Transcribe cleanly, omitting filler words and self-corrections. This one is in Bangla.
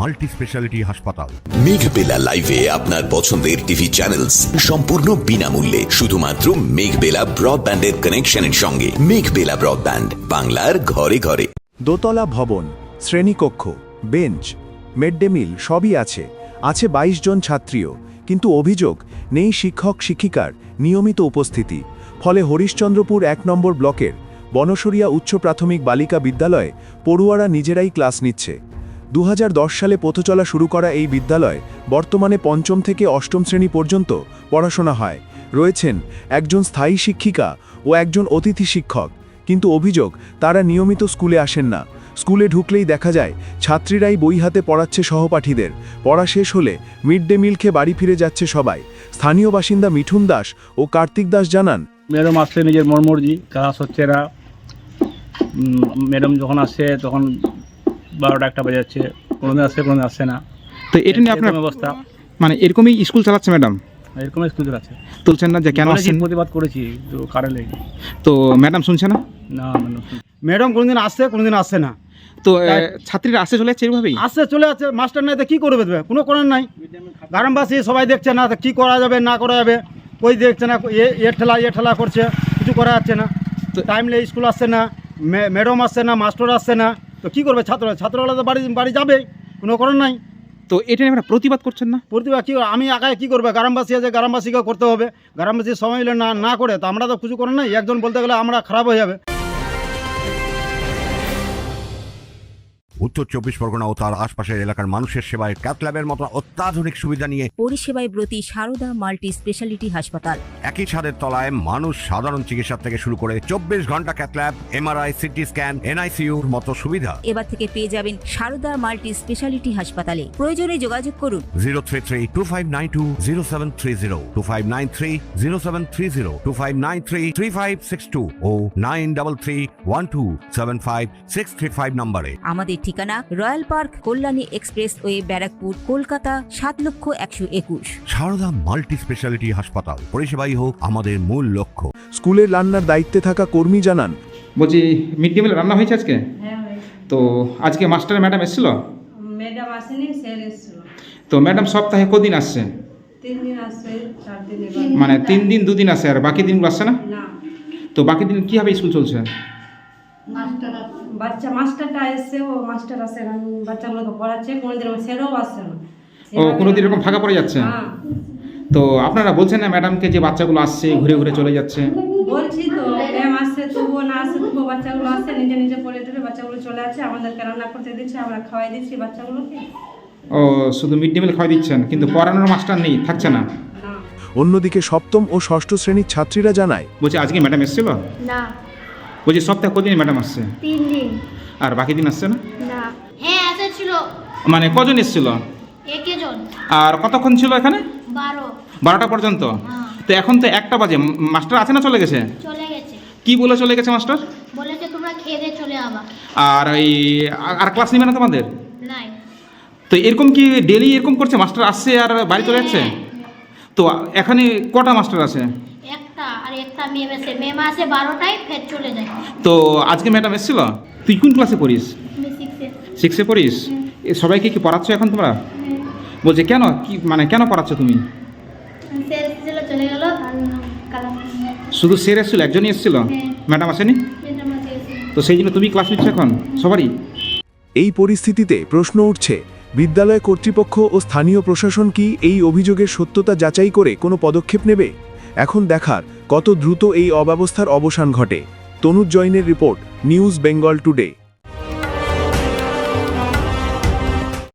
মাল্টি স্পেশালিটি হাসপাতাল। মেঘবেলা লাইভে আপনার পছন্দের টিভি চ্যানেলস সম্পূর্ণ বিনামূল্যে শুধুমাত্র মেঘবেলা ব্রডব্যান্ডের কানেকশনের সঙ্গে। মেঘবেলা ব্রডব্যান্ড, বাংলার ঘরে ঘরে। দোতলা ভবন, শ্রেণীকক্ষ, বেঞ্চ, মিড ডে মিল সবই আছে। 22 জন ছাত্রীও, কিন্তু অভিযোগ নেই শিক্ষক শিক্ষিকার নিয়মিত উপস্থিতি। ফলে হরিশ্চন্দ্রপুর 1 নম্বর ব্লকের বনসরিয়া উচ্চ প্রাথমিক বালিকা বিদ্যালয়ে পড়ুয়ারা নিজেরাই ক্লাস নিচ্ছে। 2010 সালে পথচলা শুরু করা এই বিদ্যালয় বর্তমানে 5ম থেকে 8ম শ্রেণী পর্যন্ত পড়াশোনা হয়। রয়েছেন একজন স্থায়ী শিক্ষিকা ও একজন অতিথি শিক্ষক, কিন্তু অভিযোগ তারা নিয়মিত স্কুলে আসেন না। স্কুলে ঢুকলেই দেখা যায় ছাত্রীরাই বই হাতে পড়াচ্ছে সহপাঠীদের। পড়া শেষ হলে মিড ডে মিল খেয়ে বাড়ি ফিরে যাচ্ছে সবাই। স্থানীয় বাসিন্দা মিঠুন দাস ও কার্তিক দাস জানান, ম্যাডাম আসছে নিজের মর্মর্জি, ক্লাস হচ্ছে না। ম্যাডাম যখন আসছে তখন 12টা-1টা বাজে যাচ্ছে, কোনোদিন আসছে কোনোদিন আসছে না। তো এটা নিয়ে আপনার অবস্থা মানে এরকমই স্কুল চালাচ্ছে ম্যাডাম? এরকম স্কুল আছে, তুলছেন না যে কেন আসছেন? প্রতিবাদ করেছি তো কারণে। তো ম্যাডাম শুনছে না? না, ম্যাডাম কোনোদিন আসছে কোনোদিন আসছে না। তো ছাত্রীরা আসতে চলে যাচ্ছে এভাবেই? আসছে চলে যাচ্ছে, মাস্টার নাই তো কী করবে দেবে, কোনো করার নাই। গ্রামবাসী সবাই দেখছে না, তো কী করা যাবে না করা যাবে, ওই দেখছে না, এ ঠেলা করছে, কিছু করা যাচ্ছে না। তো টাইমলে স্কুল আসছে না, ম্যাডাম আসছে না, মাস্টার আসছে না, তো কী করবে ছাত্ররা তো বাড়ি যাবে, কোনো করার নাই। তো এটা নিয়ে আপনারা প্রতিবাদ করছেন না? প্রতিবাদ কী, আমি একাই কী করবে, গ্রামবাসী আছে, গ্রামবাসীকে করতে হবে। গ্রামবাসী সময় মিলে না করে তো আমরা তো কিছু করার নাই। একজন বলতে গেলে আমরা খারাপ হয়ে যাবে। উত্তর 24 পরগনা ও তার আশপাশের এলাকার মানুষের সেবায় ক্যাথল্যাবের মতো অত্যাধুনিক সুবিধা নিয়ে পরিষেবায় ব্রতী সারদা মাল্টি স্পেশালিটি হাসপাতাল। একই ছাদের তলায় মানুষ সাধারণ চিকিৎসা থেকে শুরু করে 24 ঘন্টা ক্যাথল্যাব, MRI, CT স্ক্যান, NICUর মতো সুবিধা এবার থেকে পেয়ে যাবেন সারদা মাল্টি স্পেশালিটি হাসপাতালে। প্রয়োজনে যোগাযোগ করুন 033-2592-0730, 2593-0730, 2593-3562 ও 9331275635 নম্বরে। আমাদের ঠিকানা Royal Park, Kalyani expressway, Barrackpore, Kolkata 7,01,21। Sarada multi speciality হাসপাতাল, পরিষেবাই হোক আমাদের মূল লক্ষ্য। স্কুলের রান্নার দায়িত্বে থাকা কর্মী জানান, বলছি মিড ডে মিল রান্না হয়েছে আজকে? হ্যাঁ। তো আজকে মাস্টার ম্যাডাম এসেছিল? ম্যাডাম আসেনি, স্যার এসেছিল। তো ম্যাডাম সপ্তাহে কদিন আসছে? 3 দিন আসছে, 4 দিন। মানে 3 দিন 2 দিন আসে, আর বাকি দিনগুলো আসছে না? না, তো বাকি দিন কীভাবে স্কুল চলছে? মাস্টারটা এসছে, ও মাস্টার আসে না, বাচ্চাগুলোকে পড়াচ্ছে। কোনোদিন স্যারও আসছে না। ও কোনোদিন এরকম ফাঁকা পড়ে যাচ্ছে? হ্যাঁ, তো আপনারা বলছেন না ম্যাডামকে যে বাচ্চাগুলো আসছে ঘুরে ঘুরে চলে যাচ্ছে? বলছি তো, ম্যাম আসছে তবুও না আসে, তবুও বাচ্চাগুলো আসছে, নিজে পড়ে দেবে, বাচ্চাগুলো চলে আসছে, আমাদেরকে রান্না করতে দিচ্ছে, আমরা খাওয়াই দিচ্ছি বাচ্চাগুলোকে। ও শুধু মিড ডে মিল খাওয়াই দিচ্ছেন, কিন্তু পড়ানোর মাস্টার নেই, থাকছে না? না। অন্যদিকে 7ম ও 6ষ্ঠ শ্রেণীর ছাত্রীরা জানায়, বলছি আজকে ম্যাডাম এসেছিল? না। বলছি সপ্তাহে কদিন ম্যাডাম আসছে? 3 দিন। আর বাকি দিন আসছে না? না। হ্যাঁ এসেছিল। মানে কজন এসেছিল? একজন। আর কতক্ষণ ছিল এখানে? 12টা পর্যন্ত। তো এখন তো 1টা বাজে, মাস্টার আছে না চলে গেছে? চলে গেছে। কি বলে চলে গেছে মাস্টার? বলেছে তোমরা খেয়ে দিয়ে চলে যাবা। আর আর ক্লাস নেবে না তোমাদের? নাই। তো এরকম কি ডেলি এরকম করছে, মাস্টার আসছে আর বাড়ি চলে যাচ্ছে? তো এখানে কটা মাস্টার আছে? একটা, আর একটা মেম আসে, মেম আসে 12টায়, ফের চলে যায়। তো আজকে ম্যাডাম এসেছিল? তুই কোন ক্লাসে পড়িস? আমি 6-এ। 6-এ পড়িস? সবাইকে কি পড়াচ্ছ এখন তোমরা? বলছে কেন, কি মানে কেন পড়াচ্ছ তুমি? স্যার এসেছিল, চলে গেল। কালাম শুধু স্যার এসেছিল, একজনই এসেছিল, ম্যাডাম আসেনি? এটা মাঝে এসে। তো সেই জন্য তুমি ক্লাস নিচ্ছ এখন সবারই? এই পরিস্থিতিতে প্রশ্ন উঠছে, বিদ্যালয় কর্তৃপক্ষ ও স্থানীয় প্রশাসন কি এই অভিযোগের সত্যতা যাচাই করে কোনো পদক্ষেপ নেবে? এখন দেখার কত দ্রুত এই অব্যবস্থার অবসান ঘটে। তনুজ জৈনের রিপোর্ট, নিউজ বেঙ্গল টুডে।